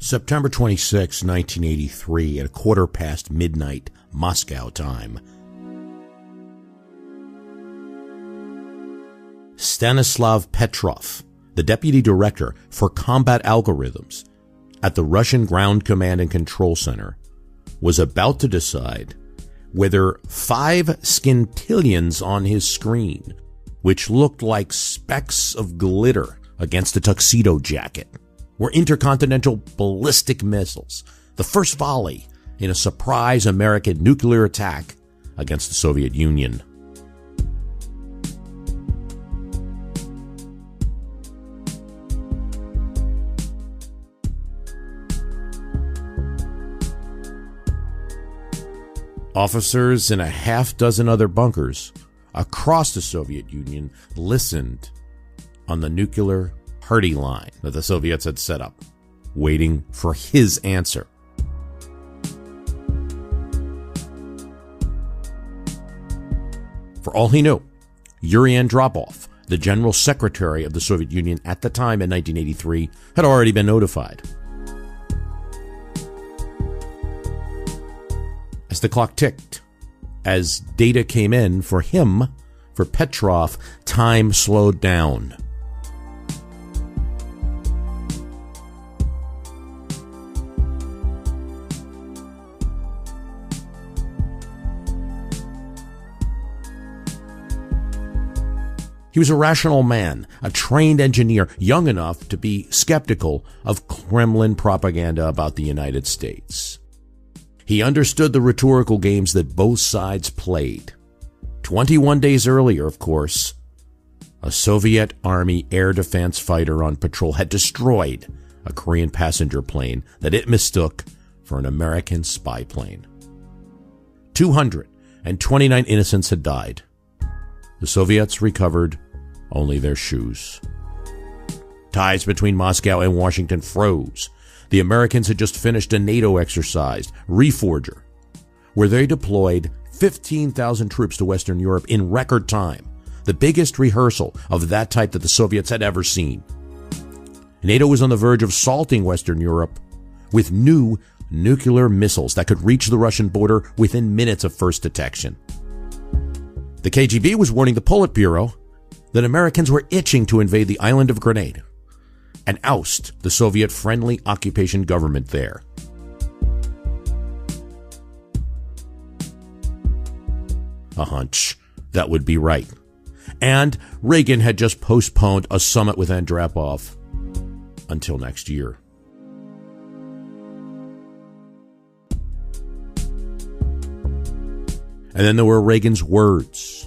September 26, 1983, at midnight Moscow time. Stanislav Petrov, the deputy director for combat algorithms at the Russian Ground Command and Control Center, was about to decide whether 5 scintillions on his screen, which looked like specks of glitter against a tuxedo jacket, were intercontinental ballistic missiles, the first volley in a surprise American nuclear attack against the Soviet Union. Officers in a half-dozen other bunkers across the Soviet Union listened on the nuclear party line that the Soviets had set up, waiting for his answer. For all he knew, Yuri Andropov, the General Secretary of the Soviet Union at the time in 1983, had already been notified. As the clock ticked, as data came in for him, for Petrov, time slowed down. He was a rational man, a trained engineer, young enough to be skeptical of Kremlin propaganda about the United States. He understood the rhetorical games that both sides played. 21 days earlier, of course, a Soviet Army air defense fighter on patrol had destroyed a Korean passenger plane that it mistook for an American spy plane. 229 innocents had died. The Soviets recovered only their shoes. Ties between Moscow and Washington froze. The Americans had just finished a NATO exercise, Reforger, where they deployed 15,000 troops to Western Europe in record time, the biggest rehearsal of that type that the Soviets had ever seen. NATO was on the verge of assaulting Western Europe with new nuclear missiles that could reach the Russian border within minutes of first detection. The KGB was warning the Politburo that Americans were itching to invade the island of Grenada and oust the Soviet-friendly occupation government there. A hunch that would be right. And Reagan had just postponed a summit with Andropov until next year. And then there were Reagan's words.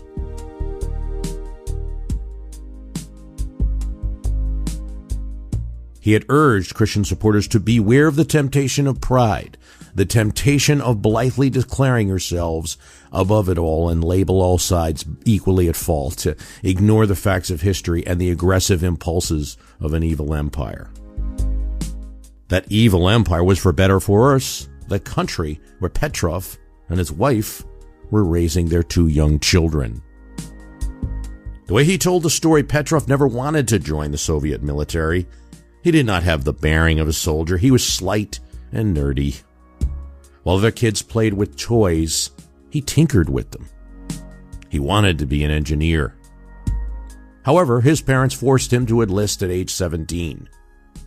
He had urged Christian supporters to beware of the temptation of pride, the temptation of blithely declaring yourselves above it all and label all sides equally at fault, to ignore the facts of history and the aggressive impulses of an evil empire. That evil empire was, for better or for worse, the country where Petrov and his wife were raising their 2 young children. The way he told the story, Petrov never wanted to join the Soviet military. He did not have the bearing of a soldier. He was slight and nerdy. While their kids played with toys, he tinkered with them. He wanted to be an engineer. However, his parents forced him to enlist at age 17.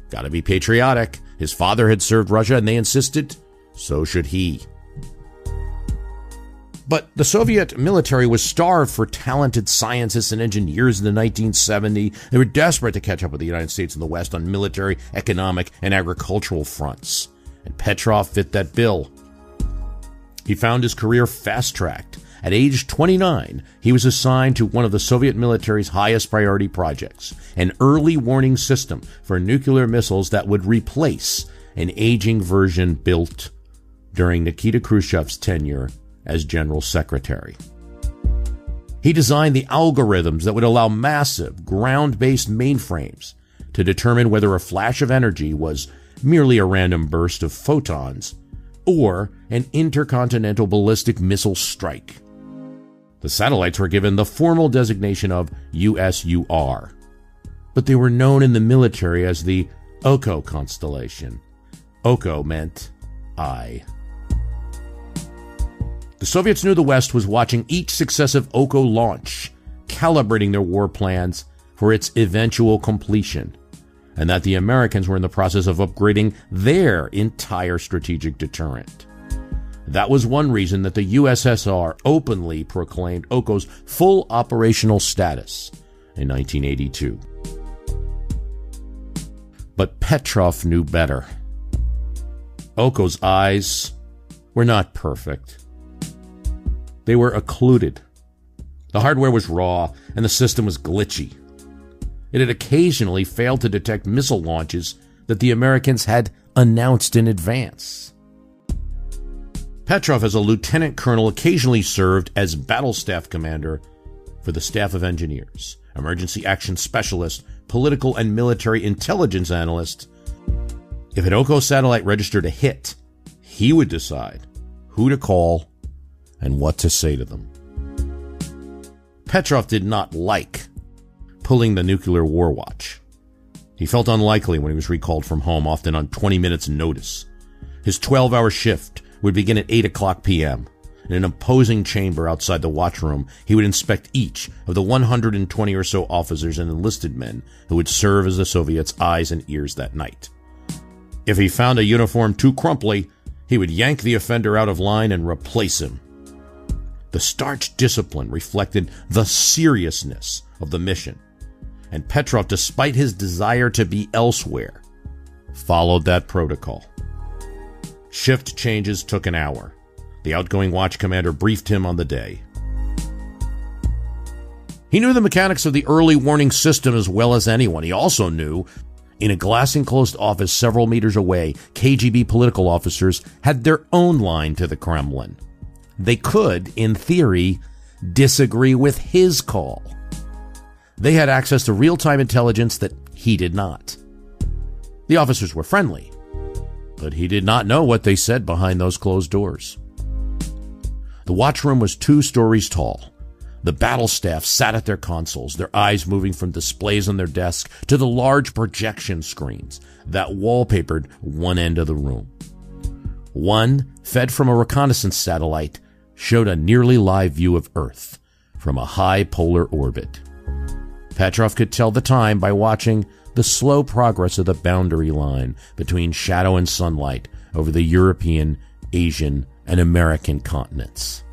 Gotta be patriotic. His father had served Russia and they insisted, so should he. But the Soviet military was starved for talented scientists and engineers in the 1970s. They were desperate to catch up with the United States and the West on military, economic, and agricultural fronts. And Petrov fit that bill. He found his career fast-tracked. At age 29, he was assigned to one of the Soviet military's highest priority projects, an early warning system for nuclear missiles that would replace an aging version built during Nikita Khrushchev's tenure as General Secretary. He designed the algorithms that would allow massive ground-based mainframes to determine whether a flash of energy was merely a random burst of photons or an intercontinental ballistic missile strike. The satellites were given the formal designation of USUR, but they were known in the military as the Oko constellation, Oko meant I. The Soviets knew the West was watching each successive Oko launch, calibrating their war plans for its eventual completion, and that the Americans were in the process of upgrading their entire strategic deterrent. That was one reason that the USSR openly proclaimed Oko's full operational status in 1982. But Petrov knew better. Oko's eyes were not perfect. They were occluded. The hardware was raw, and the system was glitchy. It had occasionally failed to detect missile launches that the Americans had announced in advance. Petrov, as a lieutenant colonel, occasionally served as battle staff commander for the Staff of Engineers, emergency action specialist, political and military intelligence analyst. If an Oko satellite registered a hit, he would decide who to call and what to say to them. Petrov did not like pulling the nuclear war watch. He felt unlikely when he was recalled from home, often on 20 minutes notice. His 12-hour shift would begin at 8 o'clock p.m. In an imposing chamber outside the watchroom, he would inspect each of the 120 or so officers and enlisted men who would serve as the Soviets' eyes and ears that night. If he found a uniform too crumply, he would yank the offender out of line and replace him. The starch discipline reflected the seriousness of the mission, and Petrov, despite his desire to be elsewhere, followed that protocol. Shift changes took an hour. The outgoing watch commander briefed him on the day. He knew the mechanics of the early warning system as well as anyone. He also knew, in a glass-enclosed office several meters away, KGB political officers had their own line to the Kremlin. They could, in theory, disagree with his call. They had access to real-time intelligence that he did not. The officers were friendly, but he did not know what they said behind those closed doors. The watchroom was 2 stories tall. The battle staff sat at their consoles, their eyes moving from displays on their desk to the large projection screens that wallpapered one end of the room. One, fed from a reconnaissance satellite, showed a nearly live view of Earth from a high polar orbit. Petrov could tell the time by watching the slow progress of the boundary line between shadow and sunlight over the European, Asian, and American continents.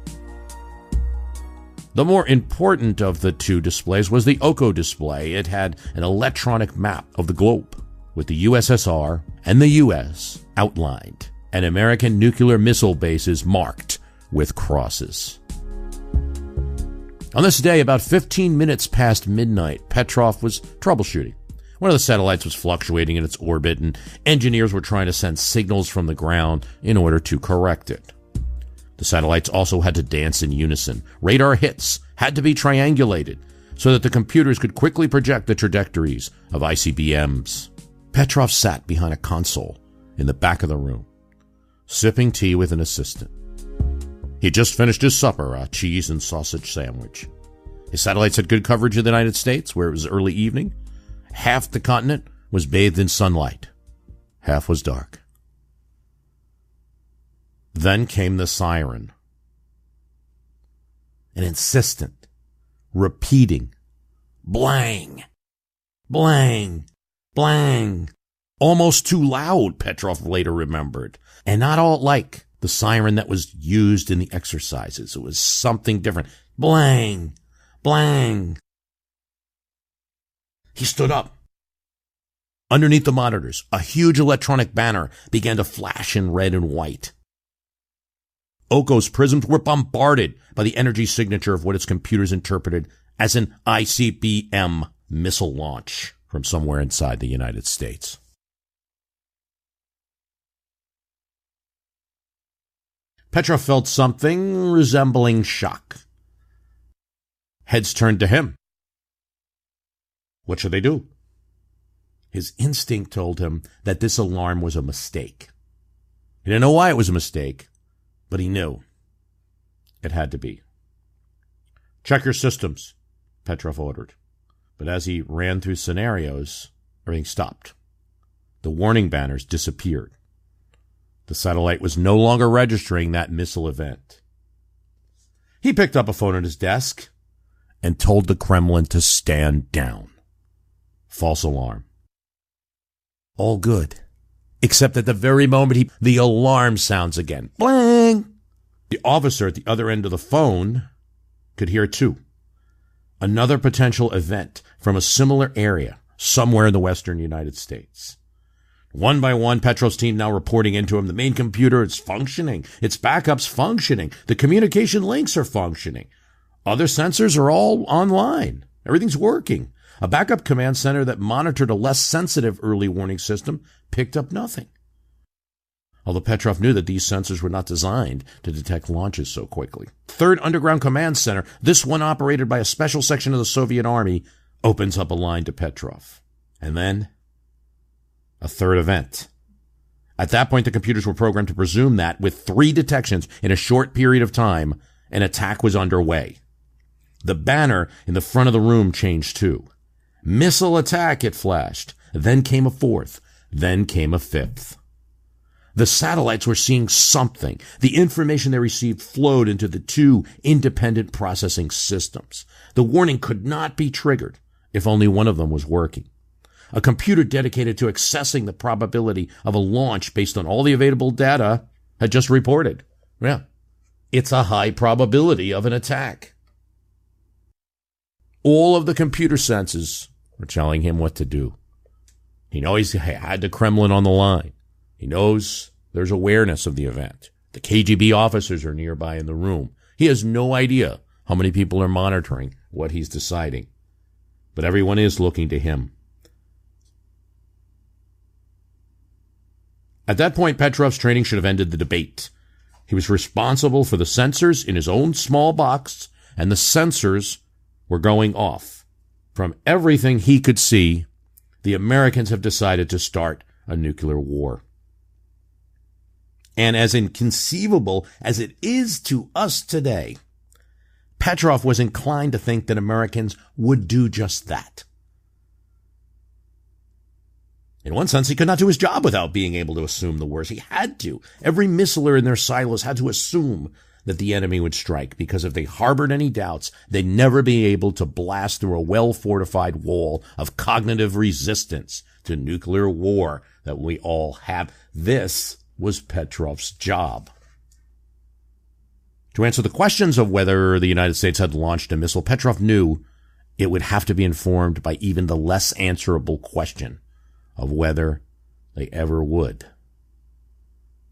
The more important of the 2 displays was the Oko display. It had an electronic map of the globe with the USSR and the US outlined, and American nuclear missile bases marked with crosses. On this day, about 15 minutes past midnight, Petrov was troubleshooting. One of the satellites was fluctuating in its orbit, and engineers were trying to send signals from the ground in order to correct it. The satellites also had to dance in unison. Radar hits had to be triangulated so that the computers could quickly project the trajectories of ICBMs. Petrov sat behind a console in the back of the room, sipping tea with an assistant. He'd just finished his supper, a cheese and sausage sandwich. His satellites had good coverage of the United States, where it was early evening. Half the continent was bathed in sunlight. Half was dark. Then came the siren. An insistent, repeating, blang, blang, blang. Almost too loud, Petrov later remembered. And not all like the siren that was used in the exercises. It was something different. Blang, blang. He stood up. Underneath the monitors, a huge electronic banner began to flash in red and white. Oko's prisms were bombarded by the energy signature of what its computers interpreted as an ICBM missile launch from somewhere inside the United States. Petrov felt something resembling shock. Heads turned to him. What should they do? His instinct told him that this alarm was a mistake. He didn't know why it was a mistake, but he knew it had to be. Check your systems, Petrov ordered. But as he ran through scenarios, everything stopped. The warning banners disappeared. The satellite was no longer registering that missile event. He picked up a phone at his desk and told the Kremlin to stand down. False alarm. All good. Except at the very moment the alarm sounds again. Bling! The officer at the other end of the phone could hear too. Another potential event from a similar area somewhere in the western United States. One by one, Petrov's team now reporting into him. The main computer is functioning. Its backup's functioning. The communication links are functioning. Other sensors are all online. Everything's working. A backup command center that monitored a less sensitive early warning system picked up nothing. Although Petrov knew that these sensors were not designed to detect launches so quickly. Third underground command center, this one operated by a special section of the Soviet Army, opens up a line to Petrov. And then a third event. At that point, the computers were programmed to presume that, with 3 detections in a short period of time, an attack was underway. The banner in the front of the room changed too. Missile attack, it flashed. Then came a 4th. Then came a 5th. The satellites were seeing something. The information they received flowed into the 2 independent processing systems. The warning could not be triggered if only one of them was working. A computer dedicated to accessing the probability of a launch based on all the available data had just reported. Yeah, it's a high probability of an attack. All of the computer senses were telling him what to do. He knows he had the Kremlin on the line. He knows there's awareness of the event. The KGB officers are nearby in the room. He has no idea how many people are monitoring what he's deciding. But everyone is looking to him. At that point, Petrov's training should have ended the debate. He was responsible for the sensors in his own small box, and the sensors were going off. From everything he could see, the Americans have decided to start a nuclear war. And as inconceivable as it is to us today, Petrov was inclined to think that Americans would do just that. In one sense, he could not do his job without being able to assume the worst. He had to. Every missiler in their silos had to assume that the enemy would strike, because if they harbored any doubts, they'd never be able to blast through a well-fortified wall of cognitive resistance to nuclear war that we all have. This was Petrov's job. To answer the questions of whether the United States had launched a missile, Petrov knew it would have to be informed by even the less answerable question of whether they ever would.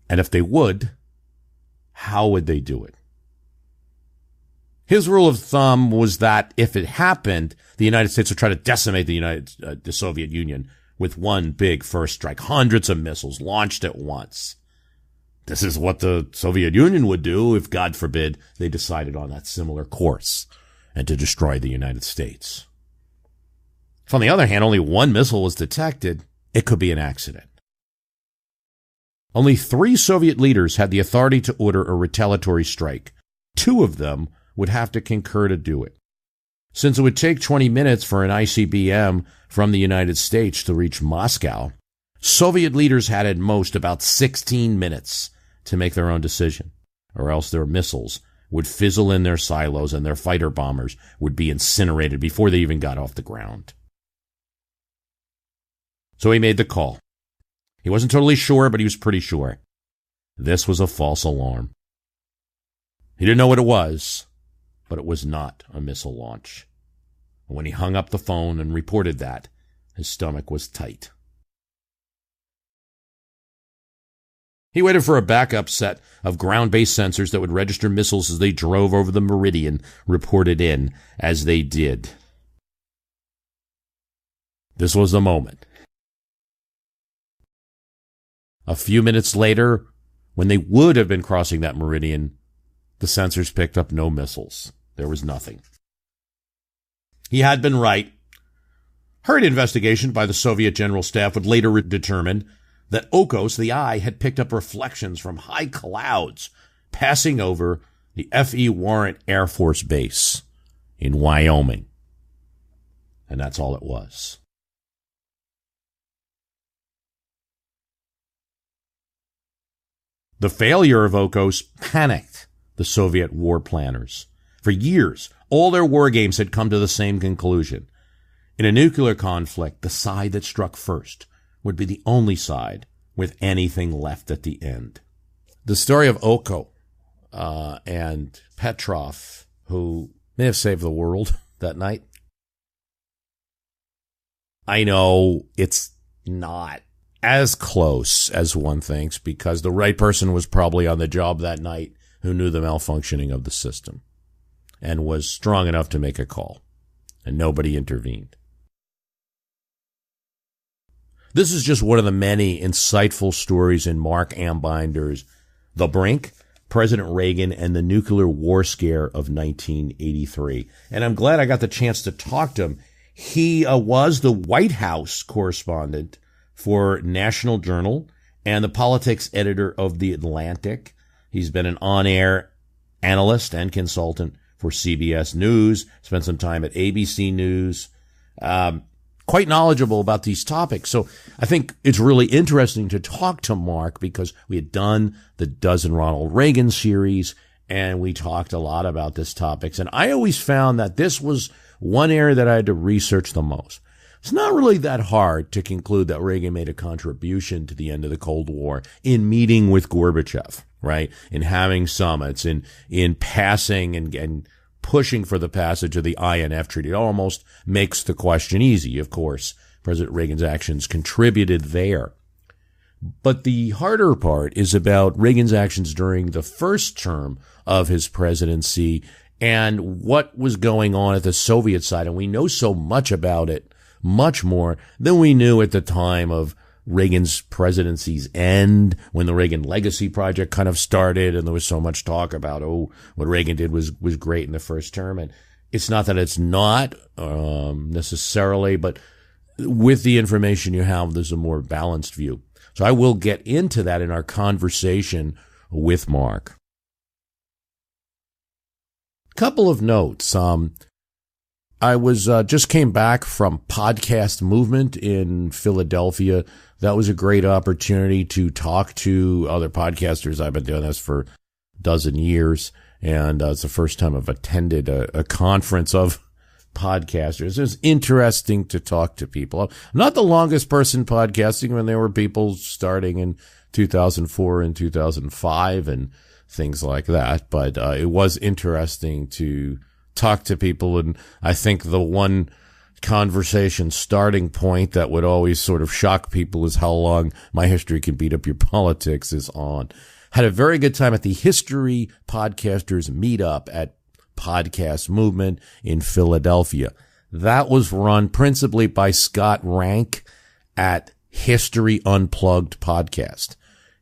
And if they would, how would they do it? His rule of thumb was that if it happened, the United States would try to decimate the Soviet Union with one big first strike, hundreds of missiles launched at once. This is what the Soviet Union would do if, God forbid, they decided on that similar course and to destroy the United States. If, on the other hand, only one missile was detected, it could be an accident. Only 3 Soviet leaders had the authority to order a retaliatory strike. 2 of them would have to concur to do it. Since it would take 20 minutes for an ICBM from the United States to reach Moscow, Soviet leaders had at most about 16 minutes to make their own decision, or else their missiles would fizzle in their silos and their fighter bombers would be incinerated before they even got off the ground. So he made the call. He wasn't totally sure, but he was pretty sure. This was a false alarm. He didn't know what it was, but it was not a missile launch. When he hung up the phone and reported that, his stomach was tight. He waited for a backup set of ground-based sensors that would register missiles as they drove over the meridian, reported in as they did. This was the moment. A few minutes later, when they would have been crossing that meridian, the sensors picked up no missiles. There was nothing. He had been right. Hurried investigation by the Soviet General Staff would later determine that Okos, the eye, had picked up reflections from high clouds passing over the F.E. Warren Air Force Base in Wyoming. And that's all it was. The failure of Okhos panicked the Soviet war planners. For years, all their war games had come to the same conclusion. In a nuclear conflict, the side that struck first would be the only side with anything left at the end. The story of Okho and Petrov, who may have saved the world that night. I know it's not as close as one thinks because the right person was probably on the job that night who knew the malfunctioning of the system and was strong enough to make a call, and nobody intervened. This is just one of the many insightful stories in Marc Ambinder's The Brink, President Reagan and the Nuclear War Scare of 1983. And I'm glad I got the chance to talk to him. He was the White House correspondent for National Journal and the politics editor of The Atlantic. He's been an on-air analyst and consultant for CBS News, spent some time at ABC News, quite knowledgeable about these topics. So I think it's really interesting to talk to Marc because we had done the Dozen Ronald Reagan series and we talked a lot about this topics. And I always found that this was one area that I had to research the most. It's not really that hard to conclude that Reagan made a contribution to the end of the Cold War in meeting with Gorbachev, right? In having summits, in passing and pushing for the passage of the INF Treaty. It almost makes the question easy. Of course, President Reagan's actions contributed there. But the harder part is about Reagan's actions during the first term of his presidency and what was going on at the Soviet side. And we know so much about it, much more than we knew at the time of Reagan's presidency's end, when the Reagan Legacy Project kind of started and there was so much talk about, what Reagan did was great in the first term. And it's not that it's not necessarily, but with the information you have, there's a more balanced view. So I will get into that in our conversation with Marc. Couple of notes. I was just came back from Podcast Movement in Philadelphia. That was a great opportunity to talk to other podcasters. I've been doing this for a dozen years, and it's the first time I've attended a conference of podcasters. It was interesting to talk to people. I'm not the longest person podcasting when there were people starting in 2004 and 2005 and things like that, but it was interesting to talk to people. And I think the one conversation starting point that would always sort of shock people is how long My History Can Beat Up Your Politics is on. Had a very good time at the History Podcasters Meetup at Podcast Movement in Philadelphia. That was run principally by Scott Rank at History Unplugged Podcast.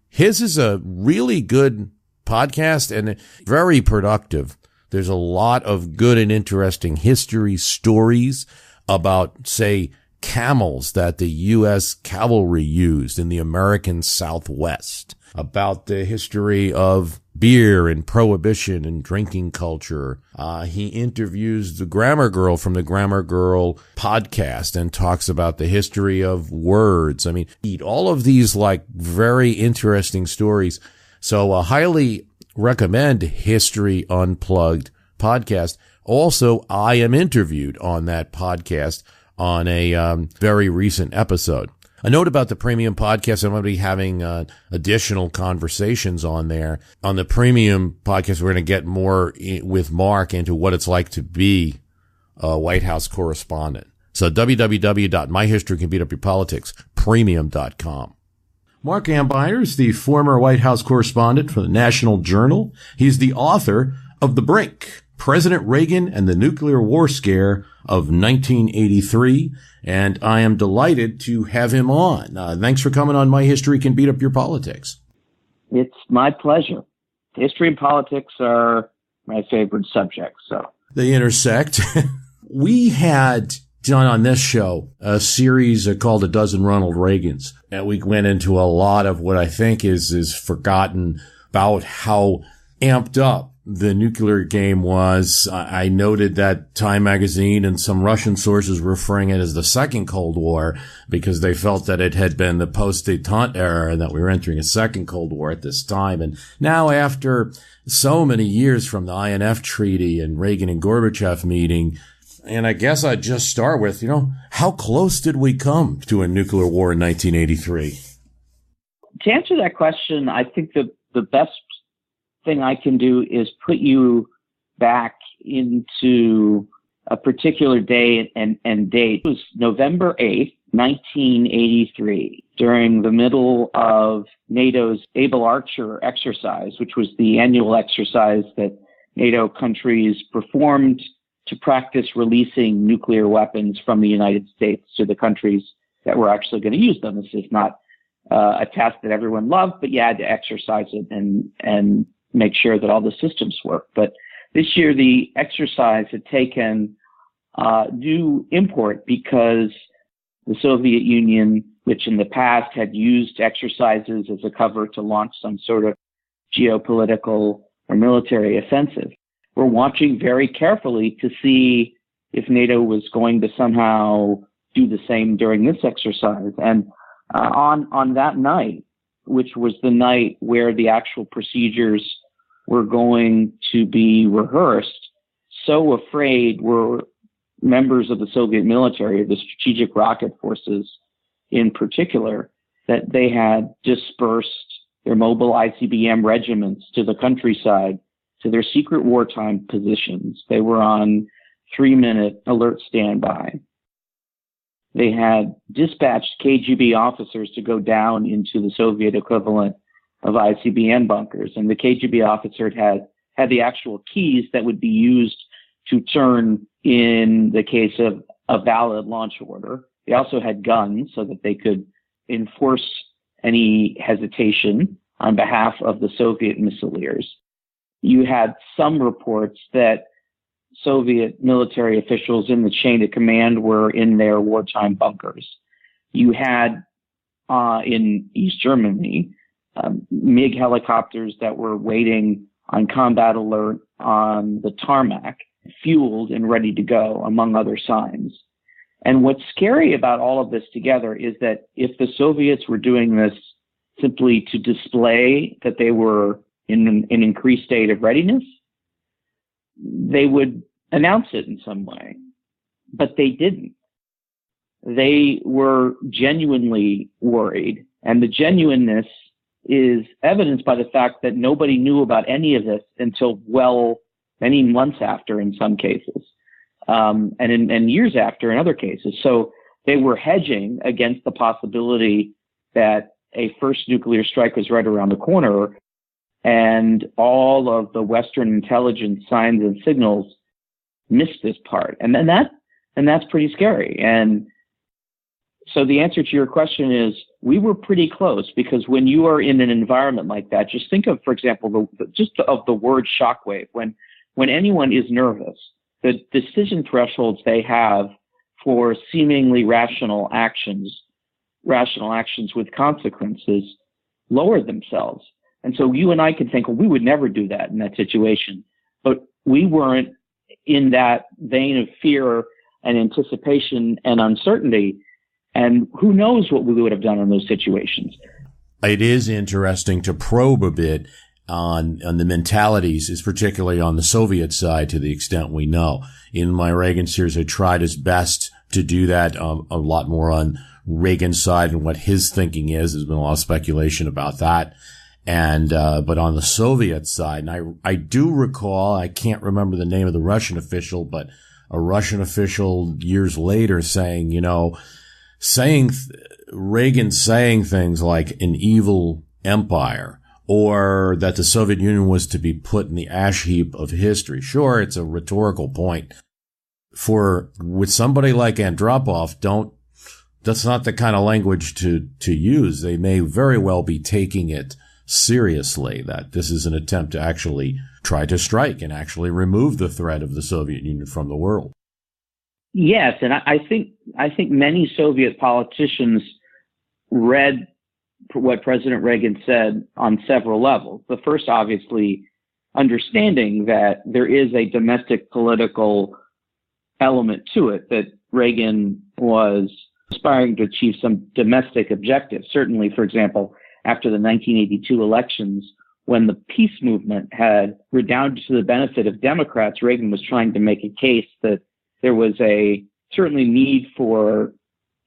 His is a really good podcast and very productive. There's a lot of good and interesting history stories about, say, camels that the U.S. cavalry used in the American Southwest, about the history of beer and prohibition and drinking culture. He interviews the Grammar Girl from the Grammar Girl podcast and talks about the history of words. I mean, all of these like very interesting stories. So I highly recommend History Unplugged podcast. Also, I am interviewed on that podcast on a very recent episode. A note about the premium podcast, I'm going to be having additional conversations on there. On the premium podcast, we're going to get more with Marc into what it's like to be a White House correspondent. So www.myhistorycanbeatupyourpolitics premium.com. Marc Ambinder is the former White House correspondent for the National Journal. He's the author of The Brink, President Reagan and the Nuclear War Scare of 1983, and I am delighted to have him on. Thanks for coming on My History Can Beat Up Your Politics. It's my pleasure. History and politics are my favorite subjects. So they intersect. We had done on this show a series called A Dozen Ronald Reagans, and we went into a lot of what I think is forgotten about how amped up the nuclear game was. I noted that Time magazine and some Russian sources were referring it as the second Cold War because they felt that it had been the post-détente era and that we were entering a second Cold War at this time. And now after so many years from the INF treaty and Reagan and Gorbachev meeting, and I guess I'd just start with, how close did we come to a nuclear war in 1983? To answer that question, I think the best thing I can do is put you back into a particular day and date. It was November 8th, 1983, during the middle of NATO's Able Archer exercise, which was the annual exercise that NATO countries performed to practice releasing nuclear weapons from the United States to the countries that were actually going to use them. This is not a task that everyone loved, but you had to exercise it and make sure that all the systems work. But this year, the exercise had taken new import because the Soviet Union, which in the past had used exercises as a cover to launch some sort of geopolitical or military offensive, were watching very carefully to see if NATO was going to somehow do the same during this exercise. And on that night, which was the night where the actual procedures were going to be rehearsed, so afraid were members of the Soviet military, the strategic rocket forces in particular, that they had dispersed their mobile ICBM regiments to the countryside, to their secret wartime positions. They were on 3-minute alert standby. They had dispatched KGB officers to go down into the Soviet equivalent of ICBM bunkers. And the KGB officer had the actual keys that would be used to turn in the case of a valid launch order. They also had guns so that they could enforce any hesitation on behalf of the Soviet missileers. You had some reports that Soviet military officials in the chain of command were in their wartime bunkers. You had in East Germany MiG helicopters that were waiting on combat alert on the tarmac, fueled and ready to go, among other signs. And what's scary about all of this together is that if the Soviets were doing this simply to display that they were in an increased state of readiness, they would announce it in some way. But they didn't. They were genuinely worried. And the genuineness is evidenced by the fact that nobody knew about any of this until, many months after in some cases, and years after in other cases. So they were hedging against the possibility that a first nuclear strike was right around the corner, and all of the Western intelligence signs and signals missed this part. And that's pretty scary. And so the answer to your question is we were pretty close, because when you are in an environment like that, just think of, for example, the word shockwave. When anyone is nervous, the decision thresholds they have for seemingly rational actions with consequences, lower themselves. And so you and I can think, well, we would never do that in that situation. But we weren't in that vein of fear and anticipation and uncertainty. And who knows what we would have done in those situations. It is interesting to probe a bit on the mentalities, is particularly on the Soviet side, to the extent we know. In my Reagan series, I tried as best to do that a lot more on Reagan's side and what his thinking is. There's been a lot of speculation about that. And, but on the Soviet side, and I do recall, I can't remember the name of the Russian official, but a Russian official years later saying, Reagan saying things like an evil empire, or that the Soviet Union was to be put in the ash heap of history. Sure, it's a rhetorical point. With somebody like Andropov, that's not the kind of language to use. They may very well be taking it seriously, that this is an attempt to actually try to strike and actually remove the threat of the Soviet Union from the world. Yes, and I think many Soviet politicians read what President Reagan said on several levels. The first, obviously, understanding that there is a domestic political element to it, that Reagan was aspiring to achieve some domestic objectives. Certainly, for example, after the 1982 elections, when the peace movement had redounded to the benefit of Democrats, Reagan was trying to make a case that there was a certainly need for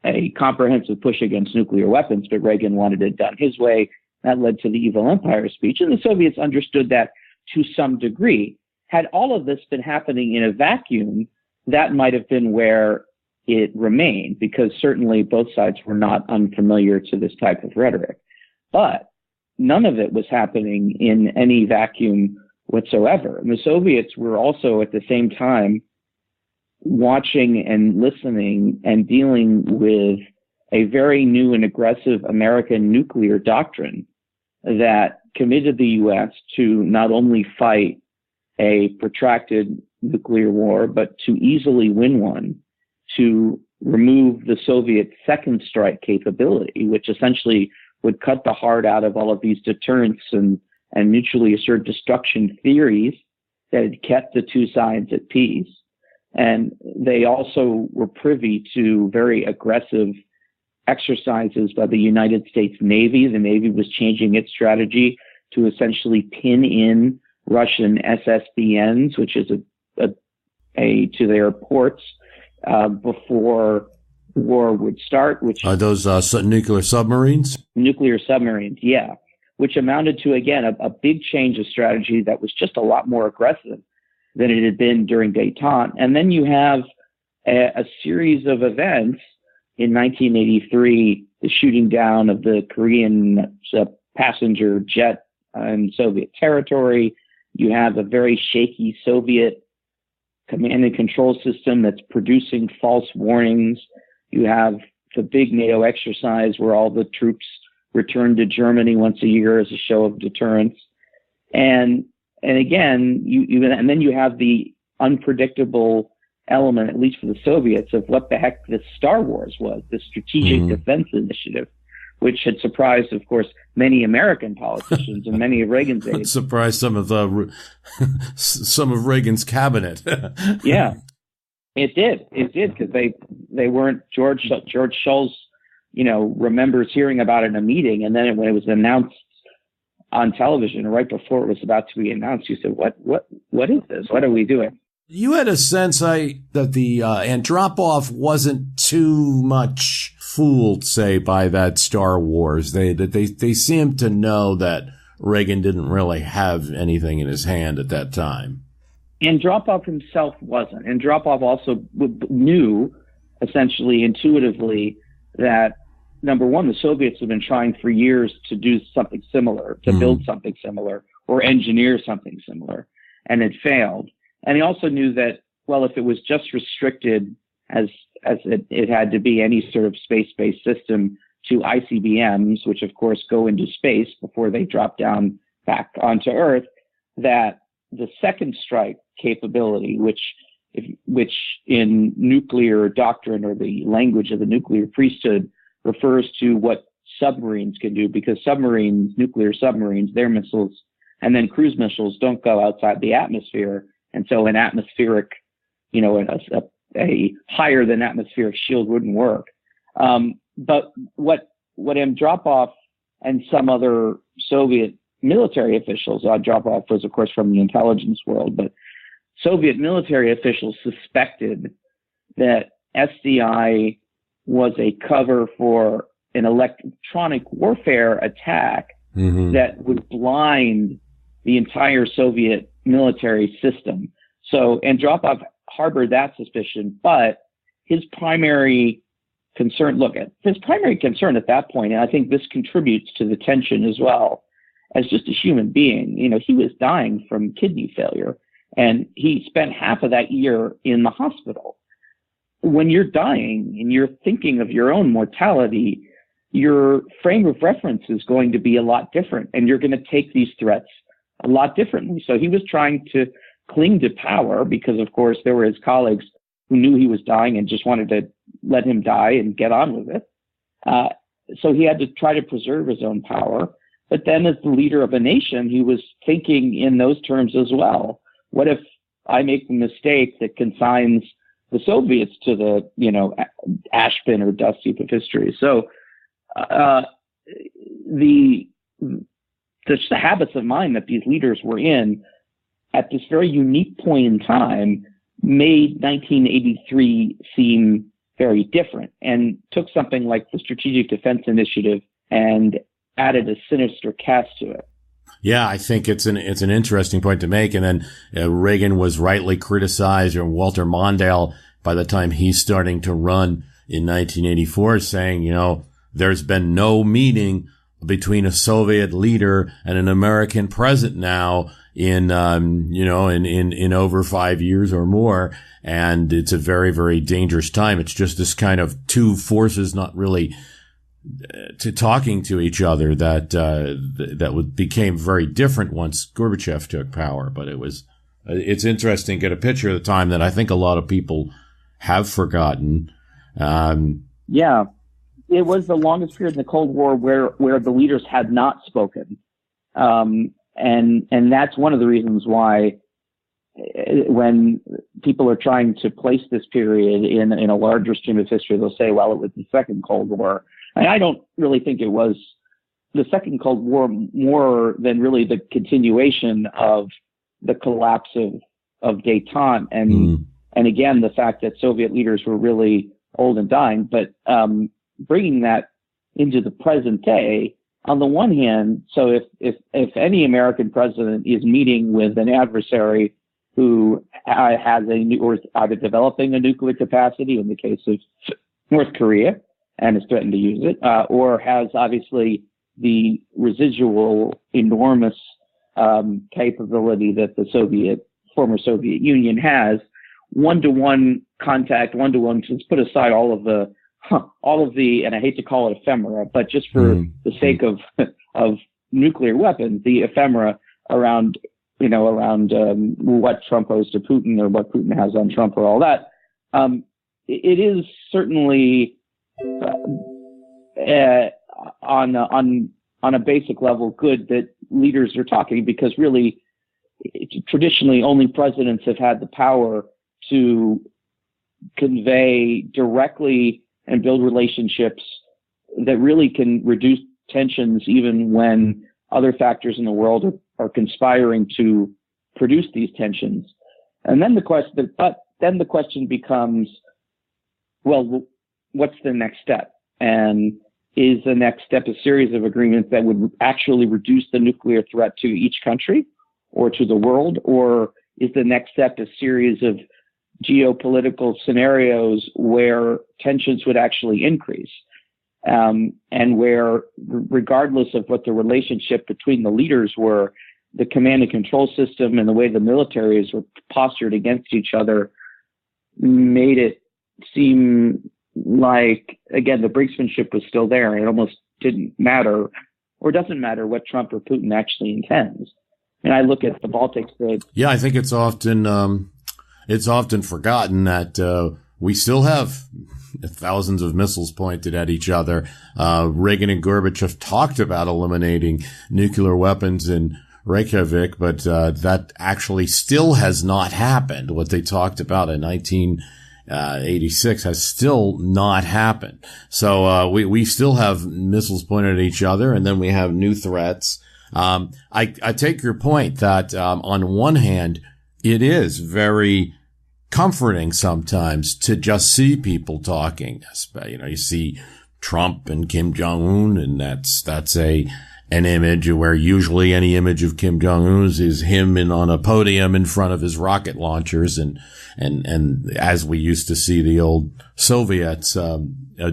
a comprehensive push against nuclear weapons, but Reagan wanted it done his way. That led to the Evil Empire speech, and the Soviets understood that to some degree. Had all of this been happening in a vacuum, that might have been where it remained, because certainly both sides were not unfamiliar to this type of rhetoric. But none of it was happening in any vacuum whatsoever. And the Soviets were also at the same time watching and listening and dealing with a very new and aggressive American nuclear doctrine that committed the U.S. to not only fight a protracted nuclear war, but to easily win one, to remove the Soviet second strike capability, which essentially would cut the heart out of all of these deterrence and mutually assured destruction theories that had kept the two sides at peace. And they also were privy to very aggressive exercises by the United States Navy. The Navy was changing its strategy to essentially pin in Russian SSBNs, which is to their ports before war would start. Which are those nuclear submarines? Nuclear submarines, yeah. Which amounted to, again, a big change of strategy that was just a lot more aggressive than it had been during détente. And then you have a series of events in 1983, the shooting down of the Korean passenger jet in Soviet territory. You have a very shaky Soviet command and control system that's producing false warnings. You have the big NATO exercise where all the troops return to Germany once a year as a show of deterrence. And again, and then you have the unpredictable element, at least for the Soviets, of what the heck this Star Wars was, the Strategic Defense Initiative, which had surprised, of course, many American politicians and many of Reagan's aides. Surprised some of Reagan's cabinet. Yeah, it did. It did, because they weren't. George Shultz, remembers hearing about it in a meeting, and then when it was announced on television, right before it was about to be announced, you said, "What is this? What are we doing?" You had a sense that the Andropov wasn't too much fooled, say, by that Star Wars. They seemed to know that Reagan didn't really have anything in his hand at that time. Andropov himself wasn't. Andropov also knew, essentially intuitively, that number one, the Soviets have been trying for years to do something similar, to build something similar, or engineer something similar, and it failed. And he also knew that, well, if it was just restricted as it had to be, any sort of space-based system, to ICBMs, which of course go into space before they drop down back onto Earth, that the second strike capability, which in nuclear doctrine or the language of the nuclear priesthood refers to what submarines can do, because submarines, nuclear submarines, their missiles and then cruise missiles don't go outside the atmosphere. And so an atmospheric, a higher than atmospheric shield wouldn't work. But what Andropov and some other Soviet military officials, Andropov was, of course, from the intelligence world, but Soviet military officials suspected that SDI was a cover for an electronic warfare attack that would blind the entire Soviet military system. So Andropov harbored that suspicion, but his primary concern at that point, and I think this contributes to the tension as well, as just a human being, he was dying from kidney failure, and he spent half of that year in the hospital. When you're dying and you're thinking of your own mortality, your frame of reference is going to be a lot different, and you're going to take these threats a lot differently. So he was trying to cling to power because, of course, there were his colleagues who knew he was dying and just wanted to let him die and get on with it. So he had to try to preserve his own power. But then as the leader of a nation, he was thinking in those terms as well. What if I make the mistake that consigns the Soviets to the, ash bin or dust heap of history? So the habits of mind that these leaders were in at this very unique point in time made 1983 seem very different, and took something like the Strategic Defense Initiative and added a sinister cast to it. Yeah, I think it's an interesting point to make. And then Reagan was rightly criticized, or Walter Mondale, by the time he's starting to run in 1984, saying, there's been no meeting between a Soviet leader and an American president now in over 5 years or more. And it's a very, very dangerous time. It's just this kind of two forces not really talking to each other that became very different once Gorbachev took power. But it's interesting to get a picture of the time that I think a lot of people have forgotten. Yeah. It was the longest period in the Cold War where the leaders had not spoken. And that's one of the reasons why when people are trying to place this period in a larger stream of history, they'll say, well, it was the Second Cold War. And I don't really think it was the Second Cold War more than really the continuation of the collapse of détente. And again, the fact that Soviet leaders were really old and dying, but bringing that into the present day, on the one hand, so if any American president is meeting with an adversary who has or is either developing a nuclear capacity, in the case of North Korea, and is threatened to use it, or has obviously the residual enormous capability that the former Soviet Union has, one-to-one contact, just put aside all of the, and I hate to call it ephemera, but just for the sake of nuclear weapons, the ephemera around what Trump owes to Putin or what Putin has on Trump or all that. It is certainly on a basic level good that leaders are talking, because really traditionally only presidents have had the power to convey directly and build relationships that really can reduce tensions even when other factors in the world are conspiring to produce these tensions. And then the question becomes, well, what's the next step? And is the next step a series of agreements that would actually reduce the nuclear threat to each country or to the world? Or is the next step a series of geopolitical scenarios where tensions would actually increase, and where, regardless of what the relationship between the leaders were, the command and control system and the way the militaries were postured against each other made it seem like, again, the brinksmanship was still there. It almost didn't matter, or doesn't matter, what Trump or Putin actually intends. And I look at the Baltic States. Yeah, I think it's often forgotten that we still have thousands of missiles pointed at each other. Reagan and Gorbachev talked about eliminating nuclear weapons in Reykjavik, but that actually still has not happened. What they talked about in 1986 has still not happened. So we still have missiles pointed at each other, and then we have new threats. I take your point that on one hand, it is very comforting sometimes to just see people talking. You see Trump and Kim Jong-un, and that's an image where usually any image of Kim Jong-un is him on a podium in front of his rocket launchers, and as we used to see the old Soviets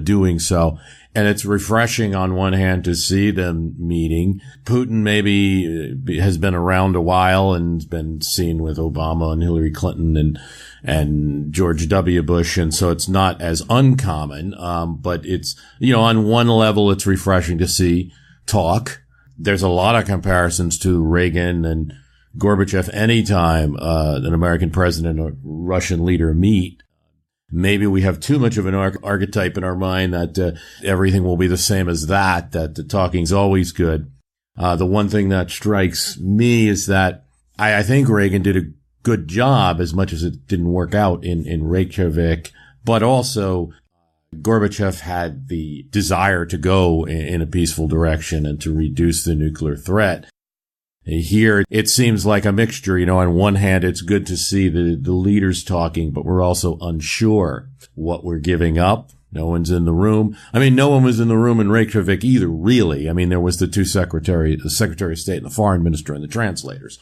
doing so. And it's refreshing on one hand to see them meeting. Putin maybe has been around a while and been seen with Obama and Hillary Clinton and George W. Bush. And so it's not as uncommon. But it's, on one level, it's refreshing to see talk. There's a lot of comparisons to Reagan and Gorbachev anytime an American president or Russian leader meet. Maybe we have too much of an archetype in our mind that everything will be the same as that the talking's always good. The one thing that strikes me is that I think Reagan did a good job, as much as it didn't work out in Reykjavik, but also Gorbachev had the desire to go in a peaceful direction and to reduce the nuclear threat. Here, it seems like a mixture. On one hand, it's good to see the leaders talking, but we're also unsure what we're giving up. No one's in the room. No one was in the room in Reykjavik either, really. There was the Secretary of State and the Foreign Minister and the translators.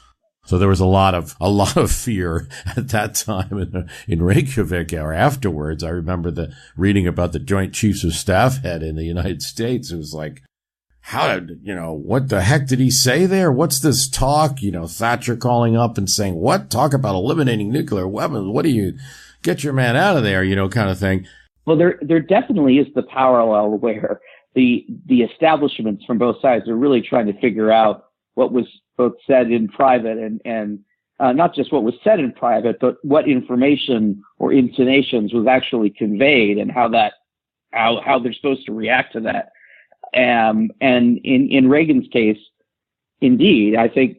So there was a lot of fear at that time in Reykjavik or afterwards. I remember reading about the Joint Chiefs of Staff head in the United States. It was like, what the heck did he say there? What's this talk? Thatcher calling up and saying, what? Talk about eliminating nuclear weapons. What do you get your man out of there? Kind of thing. Well, there definitely is the parallel where the establishments from both sides are really trying to figure out what was both said in private and not just what was said in private, but what information or intonations was actually conveyed and how they're supposed to react to that. And in Reagan's case, indeed, I think,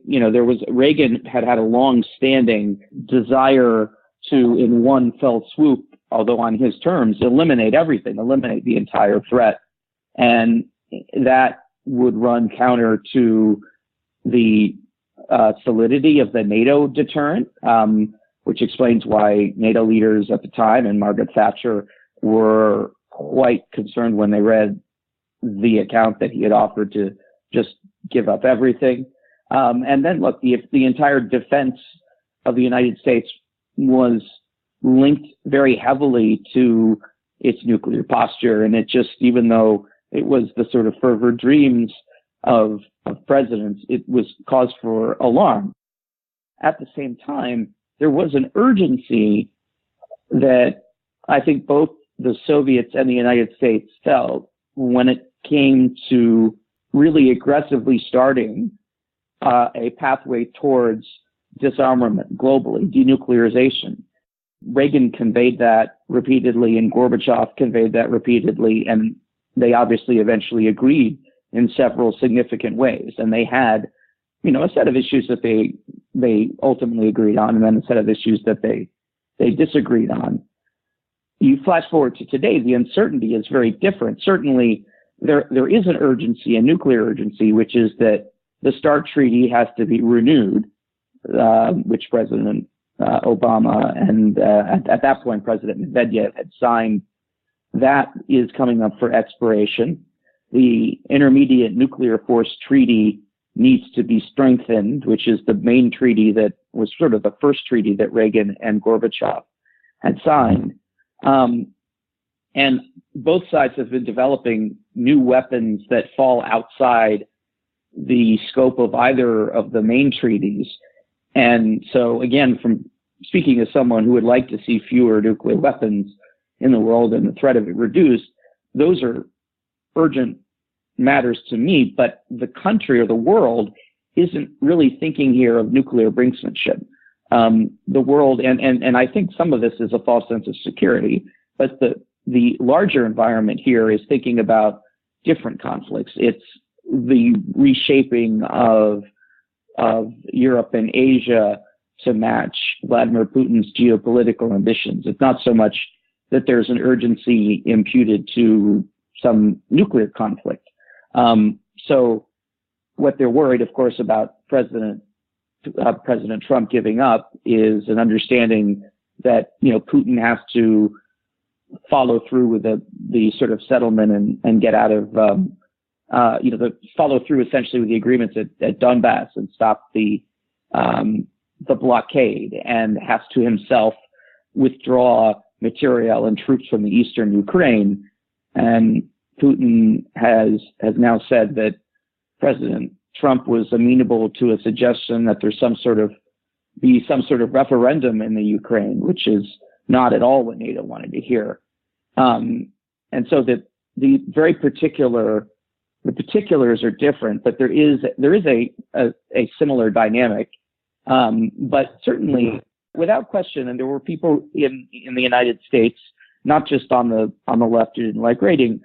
Reagan had a long-standing desire to, in one fell swoop, although on his terms, eliminate everything, eliminate the entire threat. And that would run counter to the solidity of the NATO deterrent, which explains why NATO leaders at the time and Margaret Thatcher were quite concerned when they read the account that he had offered to just give up everything. And then, look, the entire defense of the United States was linked very heavily to its nuclear posture. And it just, even though it was the sort of fervor dreams of presidents, it was cause for alarm. At the same time, there was an urgency that I think both the Soviets and the United States felt when it came to really aggressively starting a pathway towards disarmament globally, denuclearization. Reagan conveyed that repeatedly, and Gorbachev conveyed that repeatedly, and they obviously eventually agreed in several significant ways. And they had, a set of issues that they ultimately agreed on, and then a set of issues that they disagreed on. You flash forward to today, the uncertainty is very different. Certainly, there is an urgency, a nuclear urgency, which is that the START treaty has to be renewed, which President Obama and at that point President Medvedev had signed. That is coming up for expiration. The Intermediate Nuclear Force Treaty needs to be strengthened, which is the main treaty that was sort of the first treaty that Reagan and Gorbachev had signed. And both sides have been developing new weapons that fall outside the scope of either of the main treaties. And so, again, from speaking as someone who would like to see fewer nuclear weapons in the world and the threat of it reduced, those are urgent matters to me. But the country or the world isn't really thinking here of nuclear brinksmanship. The world, and I think some of this is a false sense of security, but the larger environment here is thinking about different conflicts. It's the reshaping of Europe and Asia to match Vladimir Putin's geopolitical ambitions. It's not so much that there's an urgency imputed to some nuclear conflict. So what they're worried, of course, about President Trump giving up is an understanding that, Putin has to follow through with the sort of settlement and get out of, follow through essentially with the agreements at Donbass and stop the blockade, and has to himself withdraw material and troops from the eastern Ukraine. And Putin has now said that President Trump was amenable to a suggestion that there's some sort of referendum in the Ukraine, which is not at all what NATO wanted to hear. And so the particulars are different, but there is a similar dynamic. But certainly, without question, and there were people in the United States, not just on the left who didn't like Reagan,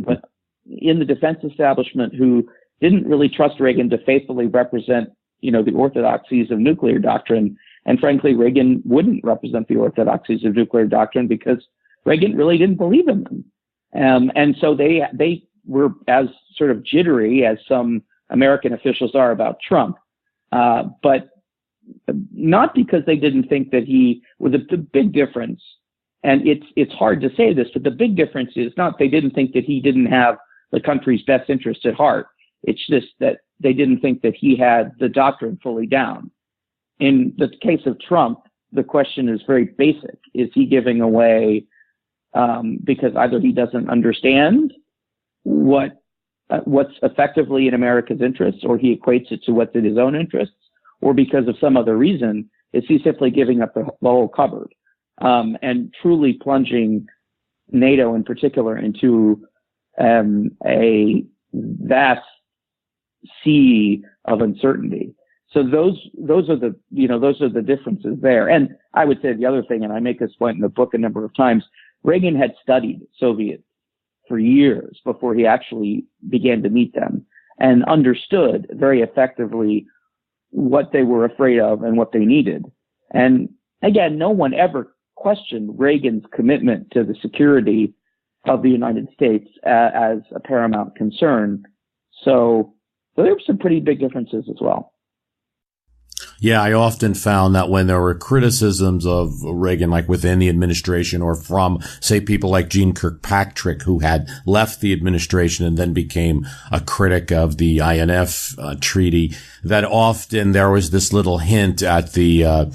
but in the defense establishment who didn't really trust Reagan to faithfully represent, the orthodoxies of nuclear doctrine. And frankly, Reagan wouldn't represent the orthodoxies of nuclear doctrine because Reagan really didn't believe in them. And so they were as sort of jittery as some American officials are about Trump, but not because they didn't think that he was the big difference. And it's hard to say this, but the big difference is not they didn't think that he didn't have the country's best interest at heart. It's just that they didn't think that he had the doctrine fully down. In the case of Trump, the question is very basic. Is he giving away because either he doesn't understand what's effectively in America's interests, or he equates it to what's in his own interests, or because of some other reason, is he simply giving up the whole cupboard and truly plunging NATO in particular into a vast sea of uncertainty. So those are the differences there. And I would say the other thing, and I make this point in the book a number of times, Reagan had studied Soviets for years before he actually began to meet them, and understood very effectively what they were afraid of and what they needed. And again, no one ever questioned Reagan's commitment to the security of the United States as a paramount concern. So there were some pretty big differences as well. Yeah, I often found that when there were criticisms of Reagan, like within the administration or from, say, people like Jeane Kirkpatrick, who had left the administration and then became a critic of the INF treaty, that often there was this little hint at the,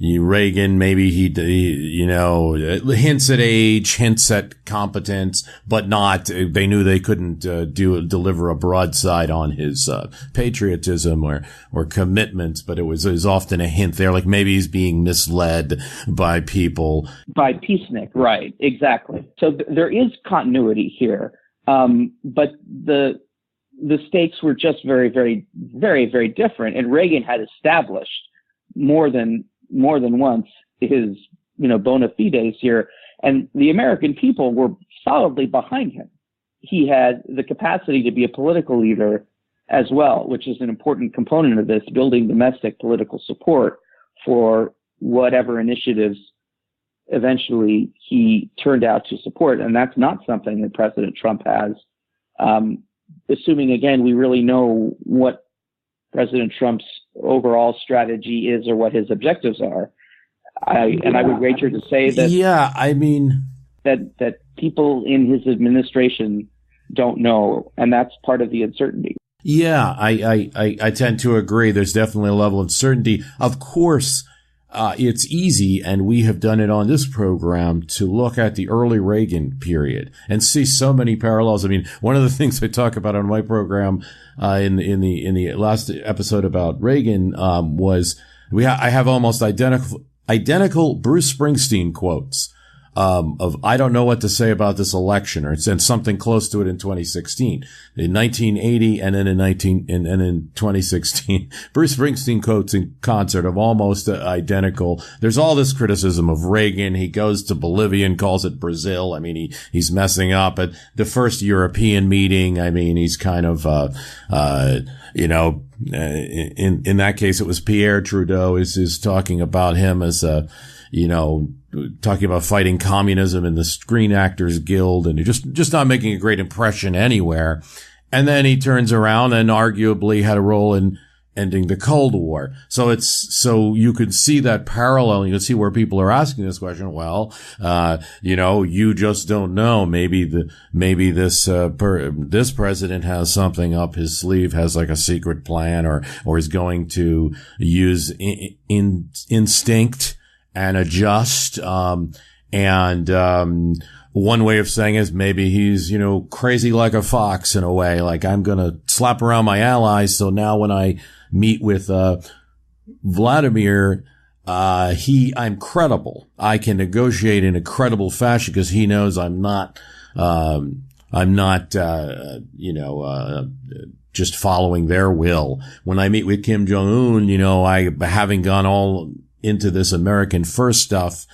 Reagan, maybe he hints at age, hints at competence, but not, they knew they couldn't, deliver a broadside on his, patriotism or commitment, but it was often a hint there, like maybe he's being misled by people. By peacenik, right, exactly. So there is continuity here. But the stakes were just very, very, very, very different. And Reagan had established more than once his, bona fides here. And the American people were solidly behind him. He had the capacity to be a political leader as well, which is an important component of this, building domestic political support for whatever initiatives eventually he turned out to support. And that's not something that President Trump has. Assuming, again, we really know what President Trump's overall strategy is or what his objectives are. I would wager to say that. Yeah, I mean, that people in his administration don't know, and that's part of the uncertainty. Yeah, I tend to agree. There's definitely a level of uncertainty. Of course, it's easy, and we have done it on this program, to look at the early Reagan period and see so many parallels. I mean, one of the things I talk about on my program in the last episode about Reagan was I have almost identical Bruce Springsteen quotes of "I don't know what to say about this election," or and something close to it in 2016, in 1980, and then in 2016. Bruce Springsteen quotes in concert of almost identical. There's all this criticism of Reagan. He goes to Bolivia and calls it Brazil. I mean, he's messing up at the first European meeting. I mean, he's kind of in that case, it was Pierre Trudeau is talking about him as talking about fighting communism in the Screen Actors Guild, and just not making a great impression anywhere. And then he turns around and arguably had a role in ending the Cold War. So you could see that parallel. You can see where people are asking this question. Well, you just don't know. Maybe this president has something up his sleeve, has like a secret plan, or is going to use instinct and adjust. One way of saying is maybe he's, crazy like a fox in a way, like I'm going to slap around my allies. So now when I meet with, Vladimir, I'm credible. I can negotiate in a credible fashion because he knows I'm not just following their will. When I meet with Kim Jong-un, having gone all into this American first stuff,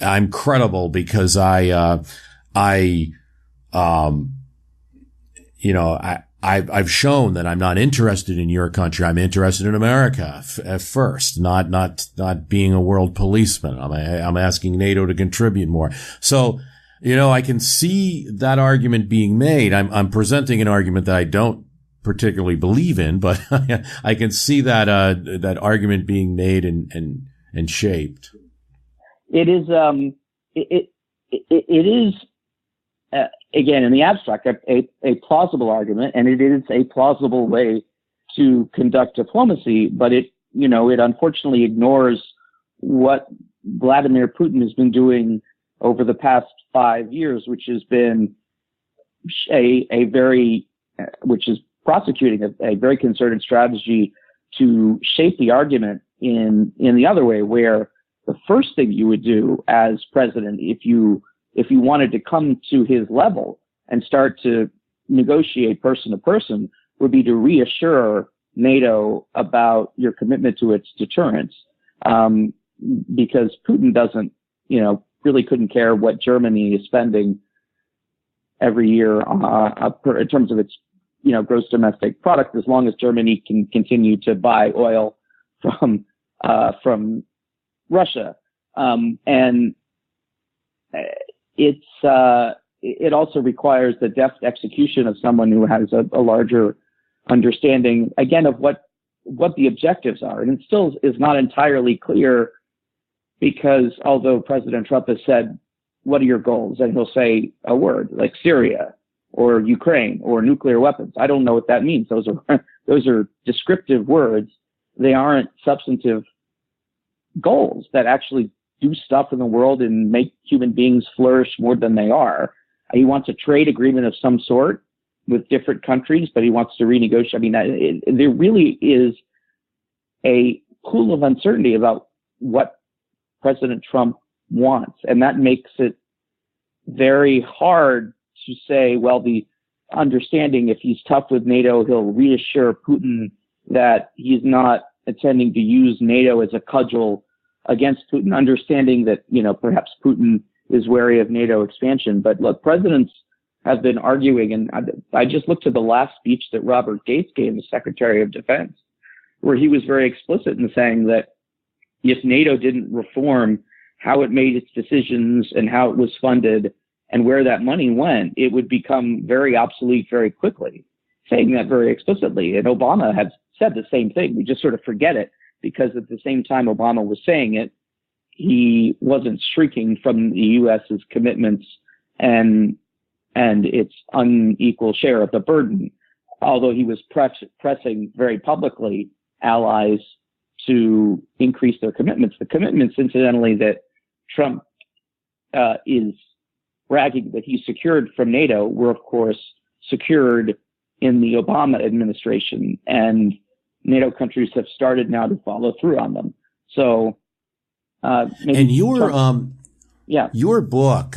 I'm credible because I I've shown that I'm not interested in your country. I'm interested in America at first, not being a world policeman. I'm asking NATO to contribute more. So, I can see that argument being made. I'm presenting an argument that I don't particularly believe in, but I can see that argument being made and shaped. It is, it is, again, in the abstract, a plausible argument, and it is a plausible way to conduct diplomacy, but it unfortunately ignores what Vladimir Putin has been doing over the past 5 years, which has been which is prosecuting a very concerted strategy to shape the argument in the other way, where the first thing you would do as president, if you wanted to come to his level and start to negotiate person to person, would be to reassure NATO about your commitment to its deterrence. Because Putin doesn't, really couldn't care what Germany is spending every year in terms of its, gross domestic product, as long as Germany can continue to buy oil from Russia. And it also requires the deft execution of someone who has a larger understanding, again, of what the objectives are. And it still is not entirely clear, because although President Trump has said, what are your goals? And he'll say a word like Syria or Ukraine or nuclear weapons. I don't know what that means. Those are descriptive words. They aren't substantive goals that actually do stuff in the world and make human beings flourish more than they are. He wants a trade agreement of some sort with different countries, but he wants to renegotiate. I mean, there really is a pool of uncertainty about what President Trump wants. And that makes it very hard to say, well, the understanding, if he's tough with NATO, he'll reassure Putin that he's not intending to use NATO as a cudgel against Putin, understanding that, perhaps Putin is wary of NATO expansion. But look, presidents have been arguing, and I just looked at the last speech that Robert Gates gave as Secretary of Defense, where he was very explicit in saying that if NATO didn't reform how it made its decisions and how it was funded and where that money went, it would become very obsolete very quickly, saying that very explicitly. And Obama had said the same thing. We just sort of forget it, because at the same time Obama was saying it, he wasn't shrinking from the U.S.'s commitments and its unequal share of the burden, although he was pressing very publicly allies to increase their commitments. The commitments, incidentally, that Trump is bragging that he secured from NATO were, of course, secured in the Obama administration, and NATO countries have started now to follow through on them. So, and your book,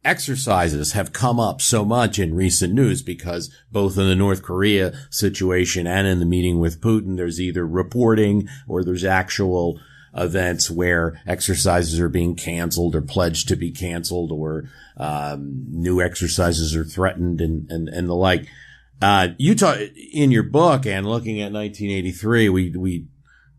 exercises have come up so much in recent news, because both in the North Korea situation and in the meeting with Putin, there's either reporting or there's actual events where exercises are being canceled or pledged to be canceled, or new exercises are threatened and the like. You talk in your book, and looking at 1983,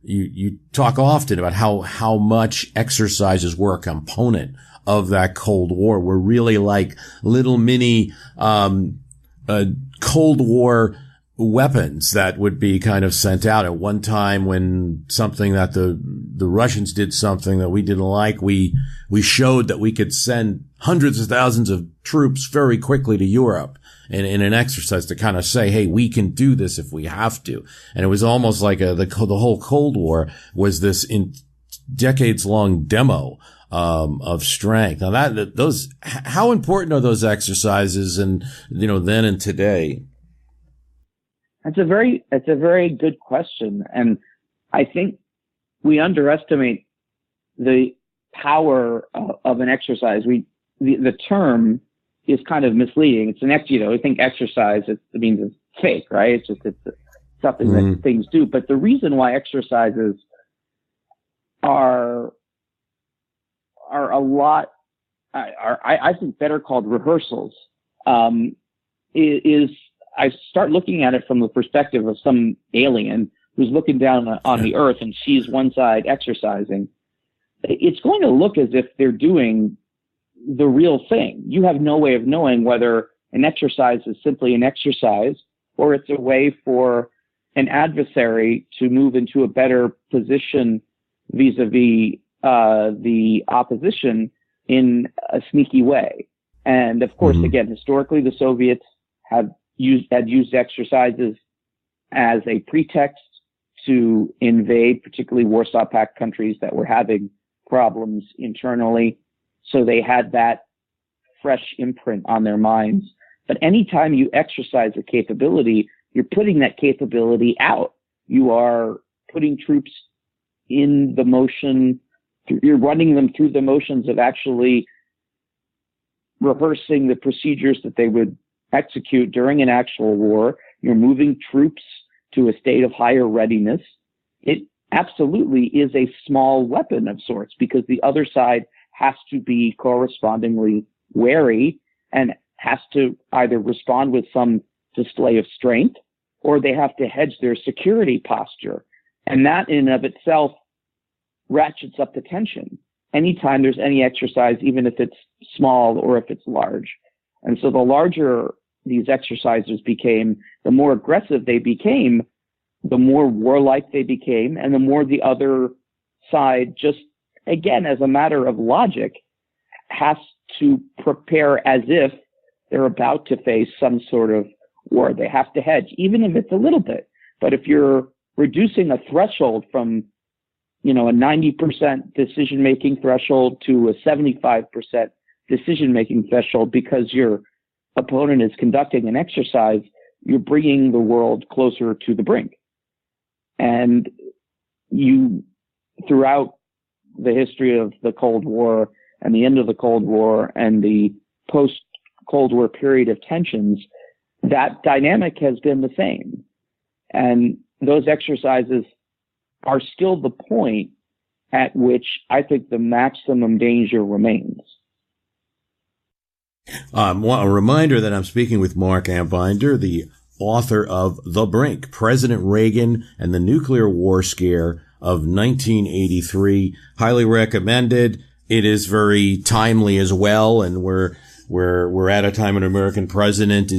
you talk often about how much exercises were a component of that Cold War. Were really like little mini Cold War weapons that would be kind of sent out. At one time, when something that the Russians did something that we didn't like, we showed that we could send hundreds of thousands of troops very quickly to Europe in an exercise to kind of say, hey, we can do this if we have to. And it was almost like the whole Cold War was this decades long demo of strength. Now how important are those exercises, and then and today? It's a very good question, and I think we underestimate the power of an exercise. The term is kind of misleading. It's I think exercise, it means it's fake, right? It's something that things do. But the reason why exercises are a lot, I think, better called rehearsals, is I start looking at it from the perspective of some alien who's looking down on the earth and sees one side exercising, it's going to look as if they're doing the real thing. You have no way of knowing whether an exercise is simply an exercise or it's a way for an adversary to move into a better position vis-a-vis the opposition in a sneaky way. And of course, again, historically, the Soviets had used exercises as a pretext to invade, particularly Warsaw Pact countries that were having problems internally. So they had that fresh imprint on their minds. But anytime you exercise a capability, you're putting that capability out. You are putting troops in the motion. You're running them through the motions of actually rehearsing the procedures that they would execute during an actual war. You're moving troops to a state of higher readiness. It absolutely is a small weapon of sorts because the other side has to be correspondingly wary and has to either respond with some display of strength or they have to hedge their security posture. And that in and of itself ratchets up the tension anytime there's any exercise, even if it's small or if it's large. And so the larger these exercises became, the more aggressive they became, the more warlike they became, and the more the other side just, again, as a matter of logic, has to prepare as if they're about to face some sort of war. They have to hedge, even if it's a little bit. But if you're reducing a threshold from, a 90% decision-making threshold to a 75% decision-making threshold because your opponent is conducting an exercise, you're bringing the world closer to the brink. And you, throughout the history of the Cold War and the end of the Cold War and the post-Cold War period of tensions, that dynamic has been the same. And those exercises are still the point at which I think the maximum danger remains. A reminder that I'm speaking with Marc Ambinder, the author of The Brink, President Reagan and the Nuclear War Scare of 1983. Highly recommended. It is very timely as well, and we're at a time when an American president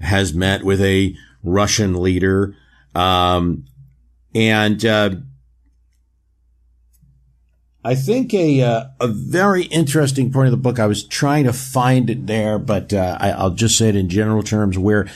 has met with a Russian leader, I think a very interesting point of the book, I was trying to find it there, but I'll just say it in general terms, where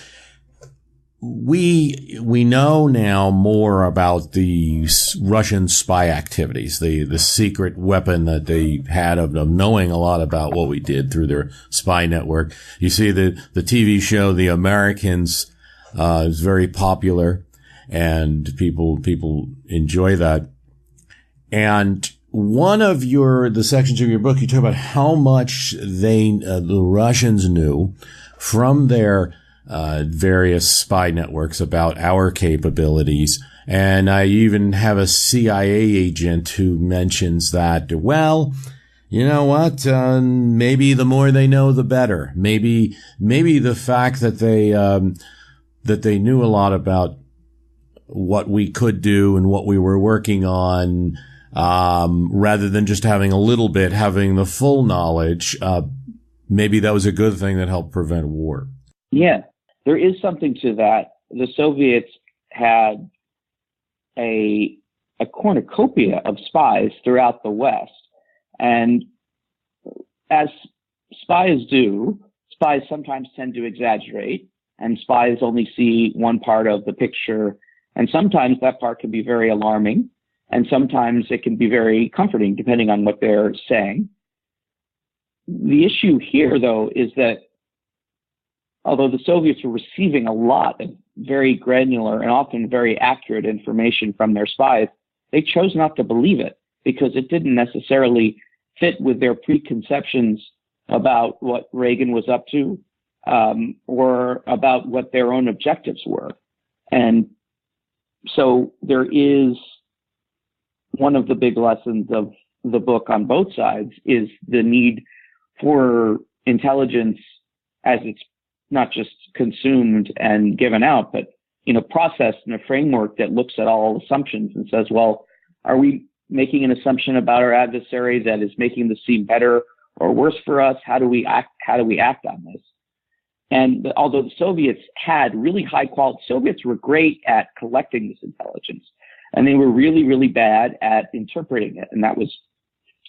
we know now more about the Russian spy activities, the secret weapon that they had of knowing a lot about what we did through their spy network. You see the TV show The Americans is very popular, and people enjoy that. And one of the sections of your book, you talk about how much the Russians knew from their various spy networks about our capabilities. And I even have a CIA agent who mentions that, well, you know what? Maybe the more they know, the better. Maybe the fact that they knew a lot about what we could do and what we were working on, rather than just having a little bit, having the full knowledge, maybe that was a good thing that helped prevent war. Yeah, there is something to that. The Soviets had a cornucopia of spies throughout the West. And as spies do, spies sometimes tend to exaggerate, and spies only see one part of the picture. And sometimes that part can be very alarming, and sometimes it can be very comforting, depending on what they're saying. The issue here, though, is that although the Soviets were receiving a lot of very granular and often very accurate information from their spies, they chose not to believe it because it didn't necessarily fit with their preconceptions about what Reagan was up to, or about what their own objectives were. And so there is one of the big lessons of the book on both sides is the need for intelligence as it's not just consumed and given out, but, processed in a framework that looks at all assumptions and says, well, are we making an assumption about our adversary that is making this seem better or worse for us? How do we act on this? And although the Soviets had really high quality, Soviets were great at collecting this intelligence, and they were really, really bad at interpreting it. And that was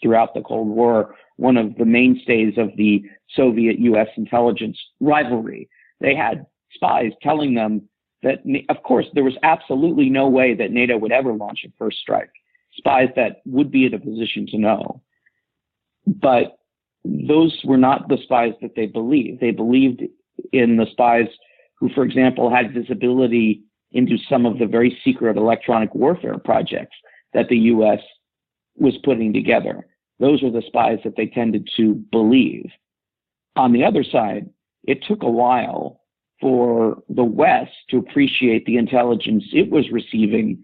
throughout the Cold War, one of the mainstays of the Soviet-U.S. intelligence rivalry. They had spies telling them that, of course, there was absolutely no way that NATO would ever launch a first strike. Spies that would be in a position to know. But those were not the spies that they believed. They believed in the spies who, for example, had visibility into some of the very secret electronic warfare projects that the U.S. was putting together. Those were the spies that they tended to believe. On the other side, it took a while for the West to appreciate the intelligence it was receiving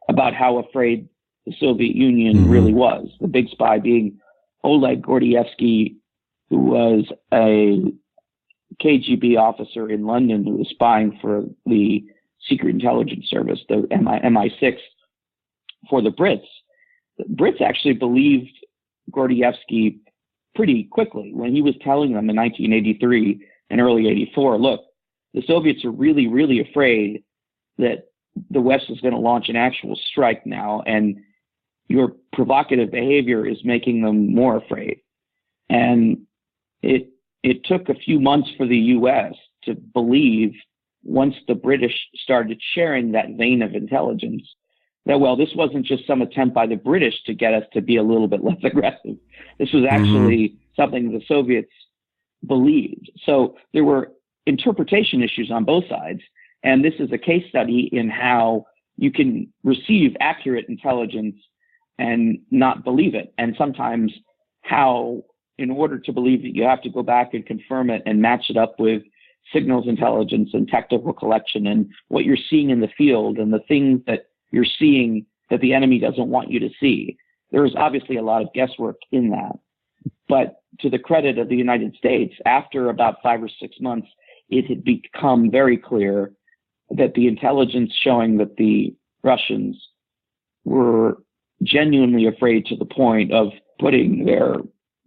about how afraid the Soviet Union really was. The big spy being Oleg Gordievsky, who was a KGB officer in London who was spying for the Secret Intelligence Service, the MI6, for the Brits. The Brits actually believed Gordievsky pretty quickly when he was telling them in 1983 and early 84, look, the Soviets are really, really afraid that the West is going to launch an actual strike now, and your provocative behavior is making them more afraid. And it took a few months for the U.S. to believe, once the British started sharing that vein of intelligence, that, well, this wasn't just some attempt by the British to get us to be a little bit less aggressive. This was actually something the Soviets believed. So there were interpretation issues on both sides. And this is a case study in how you can receive accurate intelligence and not believe it. And sometimes how, in order to believe it, you have to go back and confirm it and match it up with signals intelligence and tactical collection and what you're seeing in the field and the things that you're seeing that the enemy doesn't want you to see. There is obviously a lot of guesswork in that. But to the credit of the United States, after about 5 or 6 months, it had become very clear that the intelligence showing that the Russians were genuinely afraid to the point of putting their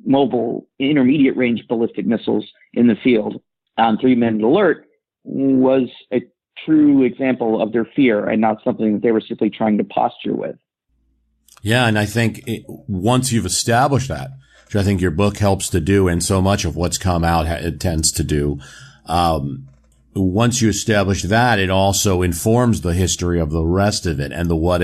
mobile intermediate range ballistic missiles in the field on 3-minute alert was a true example of their fear and not something that they were simply trying to posture with. Yeah, and I think once you've established that, which I think your book helps to do, and so much of what's come out it tends to do, once you establish that, it also informs the history of the rest of it and the what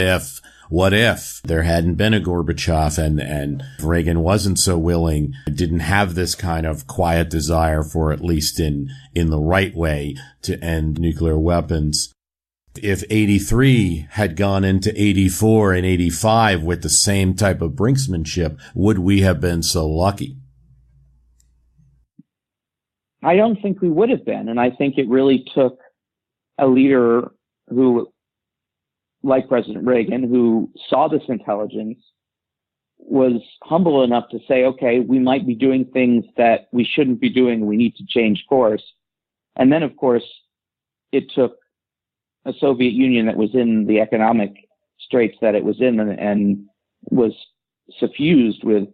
if there hadn't been a Gorbachev and Reagan wasn't so willing, didn't have this kind of quiet desire for, at least in the right way, to end nuclear weapons. If 83 had gone into 84 and 85 with the same type of brinksmanship, would we have been so lucky? I don't think we would have been. And I think it really took a leader who, like President Reagan, who saw this intelligence, was humble enough to say, okay, we might be doing things that we shouldn't be doing. We need to change course. And then, of course, it took a Soviet Union that was in the economic straits that it was in and was suffused with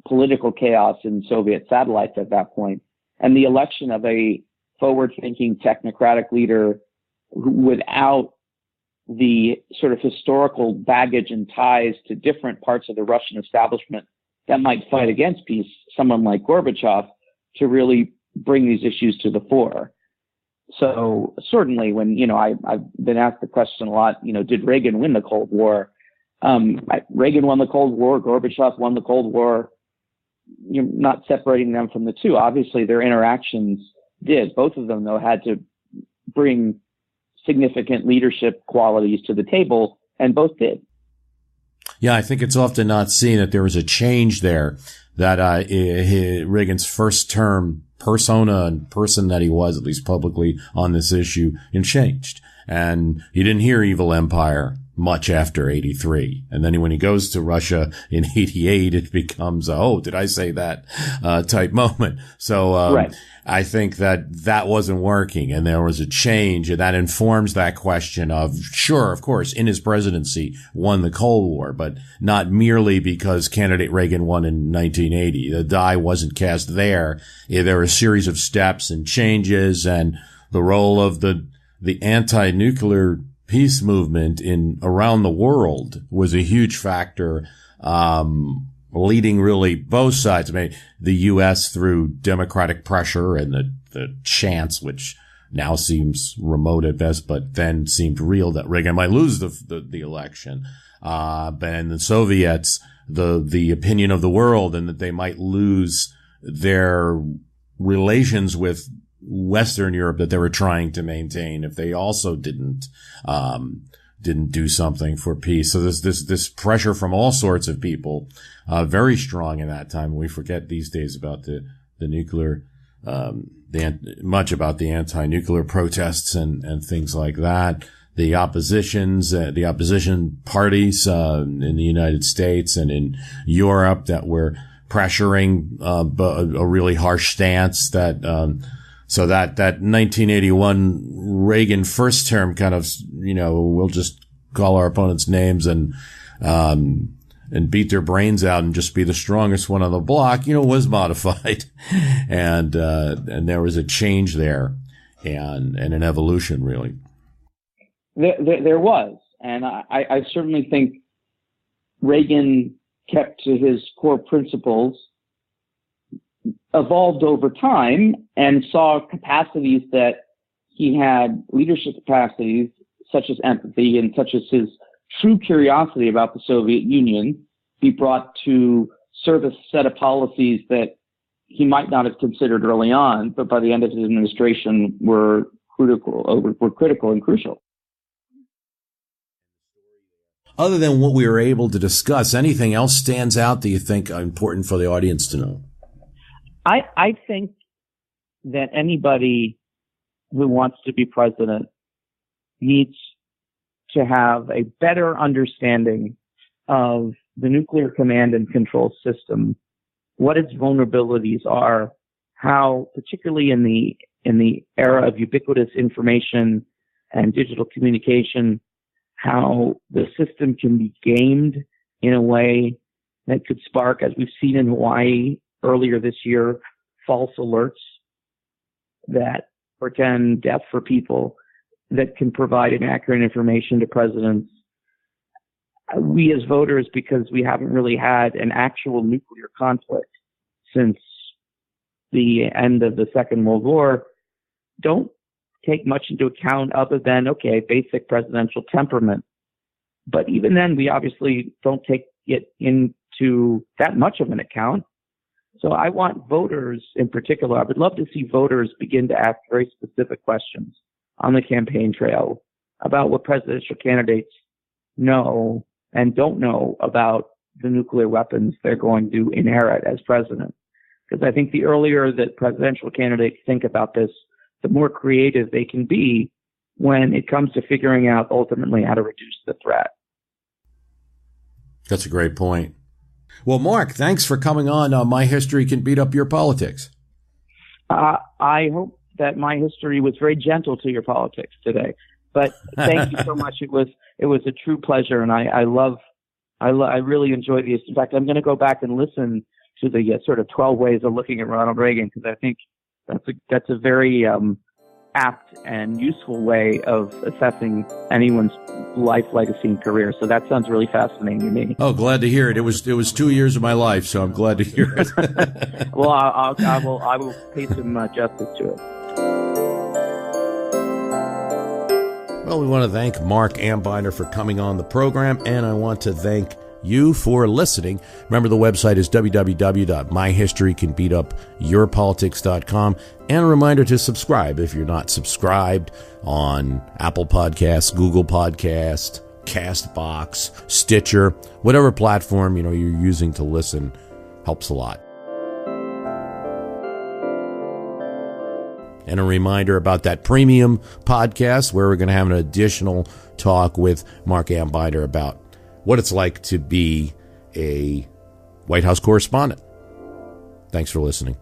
political chaos in Soviet satellites at that point, and the election of a forward-thinking technocratic leader who, without the sort of historical baggage and ties to different parts of the Russian establishment that might fight against peace, someone like Gorbachev, to really bring these issues to the fore. So certainly when, I've been asked the question a lot, did Reagan win the Cold War? Reagan won the Cold War, Gorbachev won the Cold War. You're not separating them from the two. Obviously, their interactions did. Both of them, though, had to bring significant leadership qualities to the table, and both did. Yeah, I think it's often not seen that there was a change there, that Reagan's first term persona and person that he was, at least publicly, on this issue, changed. And you didn't hear evil empire much after 83. And then when he goes to Russia in 88, it becomes, oh, did I say that, type moment. So, right. I think that wasn't working, and there was a change, and that informs that question of, sure, of course, in his presidency, won the Cold War, but not merely because candidate Reagan won in 1980. The die wasn't cast there. There were a series of steps and changes, and the role of the anti-nuclear peace movement around the world was a huge factor, leading really both sides. I mean, the U.S. through democratic pressure and the chance, which now seems remote at best, but then seemed real, that Reagan might lose the election. And the Soviets, the opinion of the world, and that they might lose their relations with Western Europe that they were trying to maintain if they also didn't do something for peace. So this pressure from all sorts of people, very strong in that time. We forget these days about the nuclear, much about the anti-nuclear protests and things like that. The opposition parties, in the United States and in Europe that were pressuring, a really harsh stance so that 1981 Reagan first term kind of, we'll just call our opponents names and beat their brains out and just be the strongest one on the block, was modified. And there was a change there and an evolution, really. There was. And I certainly think Reagan kept to his core principles, evolved over time, and saw capacities that he had, leadership capacities such as empathy and such as his true curiosity about the Soviet Union, be brought to serve a set of policies that he might not have considered early on, but by the end of his administration were critical and crucial. Other than what we were able to discuss, anything else stands out that you think are important for the audience to know? I think that anybody who wants to be president needs to have a better understanding of the nuclear command and control system, what its vulnerabilities are, how, particularly in the era of ubiquitous information and digital communication, how the system can be gamed in a way that could spark, as we've seen in Hawaii earlier this year, false alerts that portend death for people, that can provide inaccurate information to presidents. We as voters, because we haven't really had an actual nuclear conflict since the end of the Second World War, don't take much into account other than, basic presidential temperament. But even then, we obviously don't take it into that much of an account. So I want voters in particular, I would love to see voters begin to ask very specific questions on the campaign trail about what presidential candidates know and don't know about the nuclear weapons they're going to inherit as president. Because I think the earlier that presidential candidates think about this, the more creative they can be when it comes to figuring out ultimately how to reduce the threat. That's a great point. Well, Marc, thanks for coming on My History Can Beat Up Your Politics. I hope that my history was very gentle to your politics today. But thank you so much. It was a true pleasure, and I really enjoyed this. In fact, I'm going to go back and listen to the sort of 12 ways of looking at Ronald Reagan, because I think that's a very apt and useful way of assessing anyone's life, legacy, and career. So that sounds really fascinating to me. Oh, glad to hear it. It was 2 years of my life, so I'm glad to hear it. Well, I will pay some justice to it. Well, we want to thank Marc Ambinder for coming on the program, and I want to thank you for listening. Remember, the website is www.myhistorycanbeatupyourpolitics.com, and a reminder to subscribe if you're not subscribed on Apple Podcasts, Google Podcasts, Castbox, Stitcher, whatever platform you're using to listen helps a lot. And a reminder about that premium podcast where we're going to have an additional talk with Marc Ambinder about what it's like to be a White House correspondent. Thanks for listening.